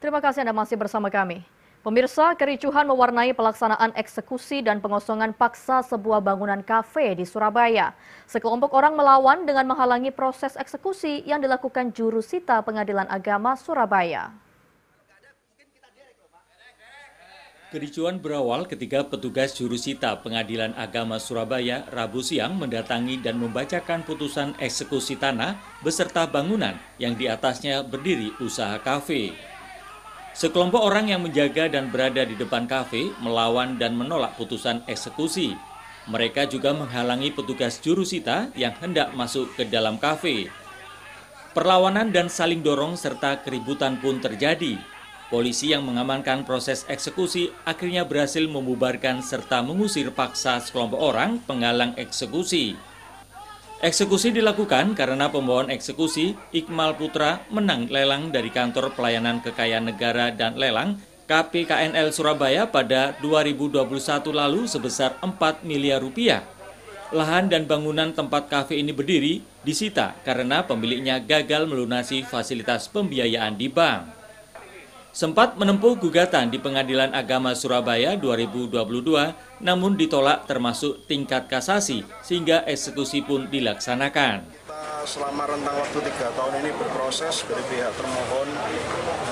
Terima kasih Anda masih bersama kami. Pemirsa, kericuhan mewarnai pelaksanaan eksekusi dan pengosongan paksa sebuah bangunan kafe di Surabaya. Sekelompok orang melawan dengan menghalangi proses eksekusi yang dilakukan jurusita Pengadilan Agama Surabaya. Kericuhan berawal ketika petugas jurusita Pengadilan Agama Surabaya Rabu siang mendatangi dan membacakan putusan eksekusi tanah beserta bangunan yang di atasnya berdiri usaha kafe. Sekelompok orang yang menjaga dan berada di depan kafe melawan dan menolak putusan eksekusi. Mereka juga menghalangi petugas jurusita yang hendak masuk ke dalam kafe. Perlawanan dan saling dorong serta keributan pun terjadi. Polisi yang mengamankan proses eksekusi akhirnya berhasil membubarkan serta mengusir paksa sekelompok orang penghalang eksekusi. Eksekusi dilakukan karena pembohon eksekusi Iqmal Putra menang lelang dari Kantor Pelayanan Kekayaan Negara dan Lelang KPKNL Surabaya pada 2021 lalu sebesar 4 miliar rupiah. Lahan dan bangunan tempat kafe ini berdiri disita karena pemiliknya gagal melunasi fasilitas pembiayaan di bank. Sempat menempuh gugatan di Pengadilan Agama Surabaya 2022, namun ditolak termasuk tingkat kasasi, sehingga eksekusi pun dilaksanakan. Selama rentang waktu 3 tahun ini berproses dari pihak termohon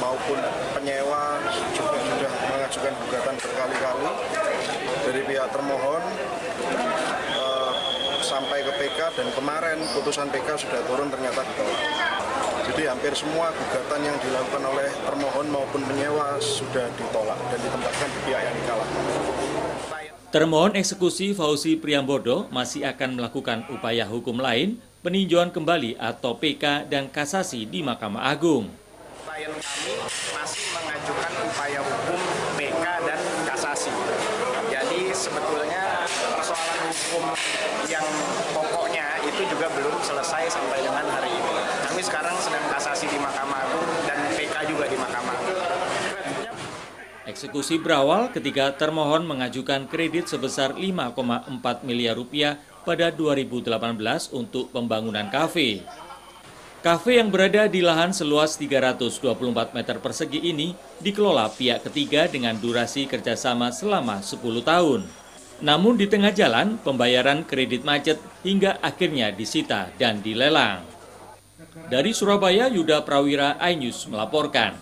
maupun penyewa juga sudah mengajukan gugatan berkali-kali dari pihak termohon sampai ke PK, dan kemarin putusan PK sudah turun ternyata ditolak. Jadi hampir semua gugatan yang dilakukan oleh termohon maupun penyewa sudah ditolak dan ditempatkan di pihak yang dikalah. Termohon eksekusi Fauzi Priambodo masih akan melakukan upaya hukum lain, peninjauan kembali atau PK dan kasasi di Mahkamah Agung. Klien kami masih mengajukan upaya hukum PK dan kasasi. Jadi sebetulnya persoalan hukum yang pokoknya itu juga belum selesai sampai dengan hari ini. Kami sekarang sedang kasasi di Mahkamah Agung dan PK juga di Mahkamah Agung. Eksekusi berawal ketika termohon mengajukan kredit sebesar 5,4 miliar rupiah pada 2018 untuk pembangunan kafe. Kafe yang berada di lahan seluas 324 meter persegi ini dikelola pihak ketiga dengan durasi kerjasama selama 10 tahun. Namun di tengah jalan, pembayaran kredit macet hingga akhirnya disita dan dilelang. Dari Surabaya, Yuda Prawira, iNews melaporkan.